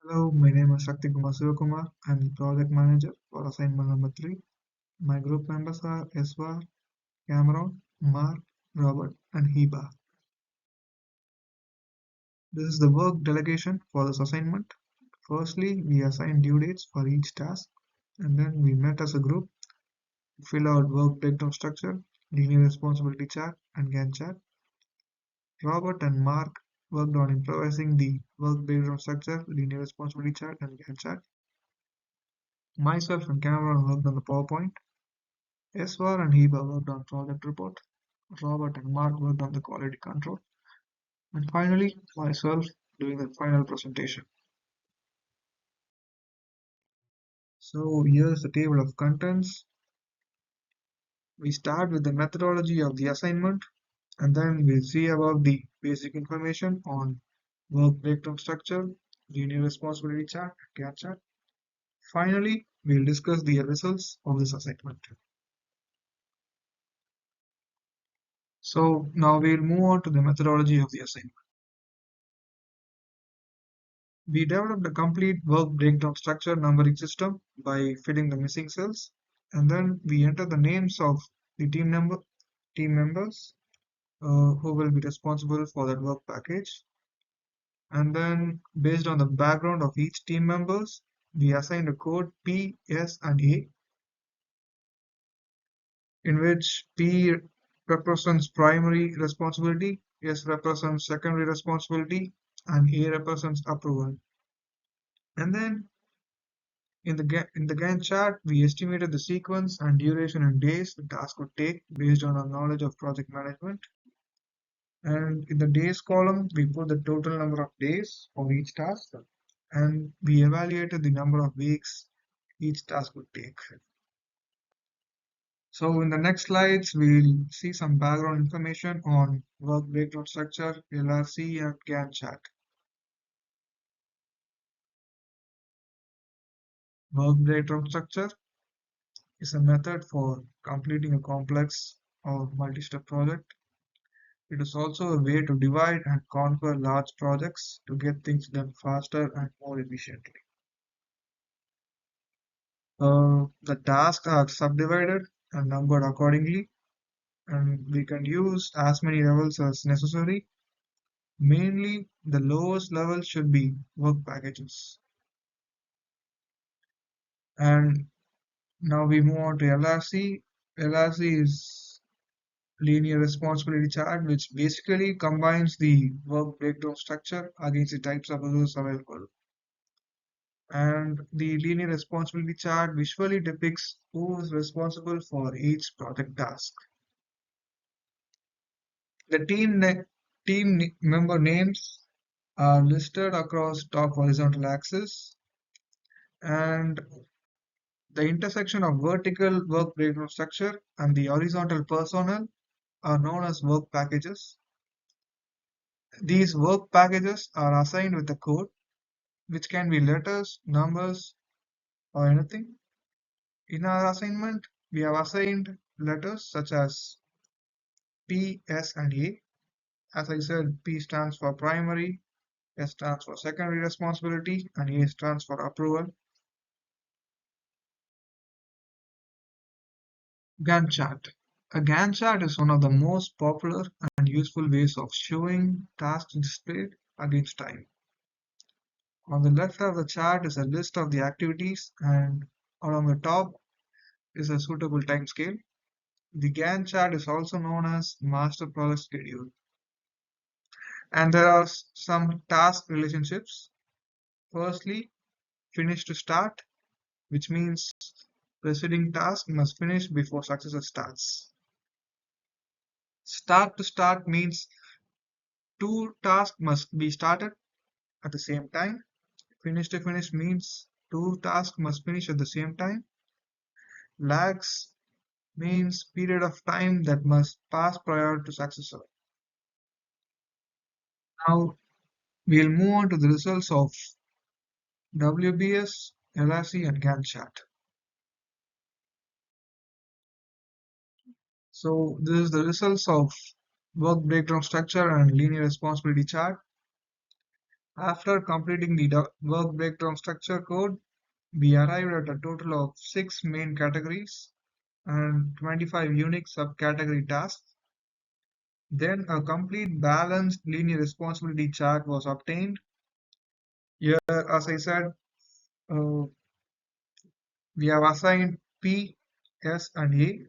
Hello, my name is Shakti Kumar Sivakumar. I'm the project manager for assignment number 3. My group members are Eswar, Cameron, Mark, Robert, and Heba. This is the work delegation for this assignment. Firstly, we assign due dates for each task, and then we met as a group to fill out work breakdown structure, linear responsibility chart, and Gantt chart. Robert and Mark worked on improvising the work breakdown structure, linear responsibility chart, and Gantt chart. Myself and Cameron worked on the PowerPoint. Eswar and Heba worked on project report. Robert and Mark worked on the quality control. And finally, myself doing the final presentation. So here's the table of contents. We start with the methodology of the assignment, and then we'll see about the basic information on work breakdown structure, linear responsibility chart, Gantt chart. Finally, we'll discuss the results of this assignment. So now we'll move on to the methodology of the assignment. We developed a complete work breakdown structure numbering system by filling the missing cells, and then we enter the names of the team members who will be responsible for that work package. And then based on the background of each team members, we assign a code P, S, and A, in which P represents primary responsibility, S represents secondary responsibility, and A represents approval. And then in the Gantt chart, we estimated the sequence and duration in days the task would take based on our knowledge of project management. And in the days column, we put the total number of days for each task, and we evaluated the number of weeks each task would take. So in the next slides, we'll see some background information on work breakdown structure, LRC, and Gantt chart. Work breakdown structure is a method for completing a complex or multi-step project. It is also a way to divide and conquer large projects to get things done faster and more efficiently. The tasks are subdivided and numbered accordingly, and we can use as many levels as necessary. Mainly, the lowest level should be work packages. And now we move on to LRC. LRC is linear responsibility chart, which basically combines the work breakdown structure against the types of resources available. And the linear responsibility chart visually depicts who is responsible for each project task. The team member names are listed across top horizontal axis, and the intersection of vertical work breakdown structure and the horizontal personnel are known as work packages. These work packages are assigned with a code, which can be letters, numbers, or anything. In our assignment, we have assigned letters such as P, S, and A. As I said, P stands for primary, S stands for secondary responsibility, and A stands for approval. Gantt chart. A Gantt chart is one of the most popular and useful ways of showing tasks displayed against time. On the left of the chart is a list of the activities, and along the top is a suitable time scale. The Gantt chart is also known as master project schedule. And there are some task relationships. Firstly, finish to start, which means preceding task must finish before successor starts. Start to start means two tasks must be started at the same time. Finish to finish means two tasks must finish at the same time. Lags means period of time that must pass prior to successor. Now we'll move on to the results of WBS, LRC, and Gantt chart. So this is the results of work breakdown structure and linear responsibility chart. After completing the work breakdown structure code, we arrived at a total of 6 main categories and 25 unique subcategory tasks. Then a complete balanced linear responsibility chart was obtained. Here, as I said, uh, we have assigned P, S, and A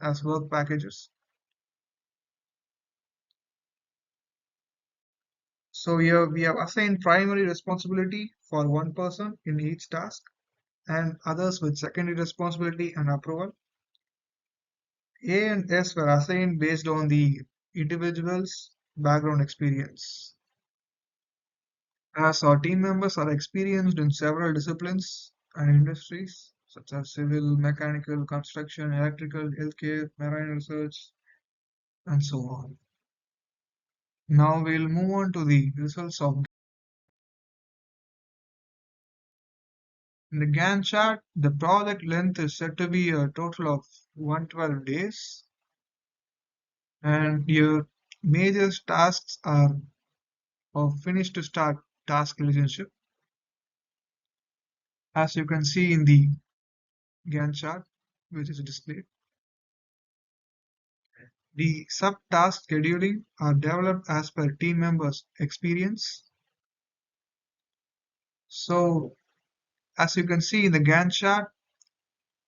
as work packages. So here we have assigned primary responsibility for one person in each task and others with secondary responsibility and approval. A and S were assigned based on the individual's background experience. As our team members are experienced in several disciplines and industries such as civil, mechanical, construction, electrical, healthcare, marine research, and so on. Now we'll move on to the results of in the Gantt chart. The project length is said to be a total of 112 days, and your major tasks are of finish to start task relationship, as you can see in the Gantt chart, which is displayed. The sub-task scheduling are developed as per team members' experience. So, as you can see in the Gantt chart,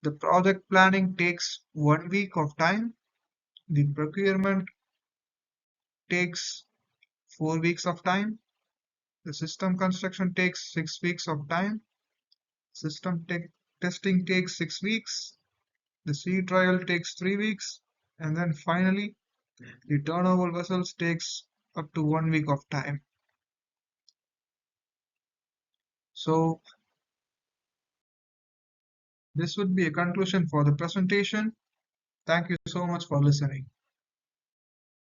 the project planning takes 1 week of time, the procurement takes 4 weeks of time, the system construction takes 6 weeks of time, system testing takes 6 weeks, the sea trial takes 3 weeks, and then finally the turnover vessels takes up to 1 week of time. So this would be a conclusion for the presentation. Thank you so much for listening.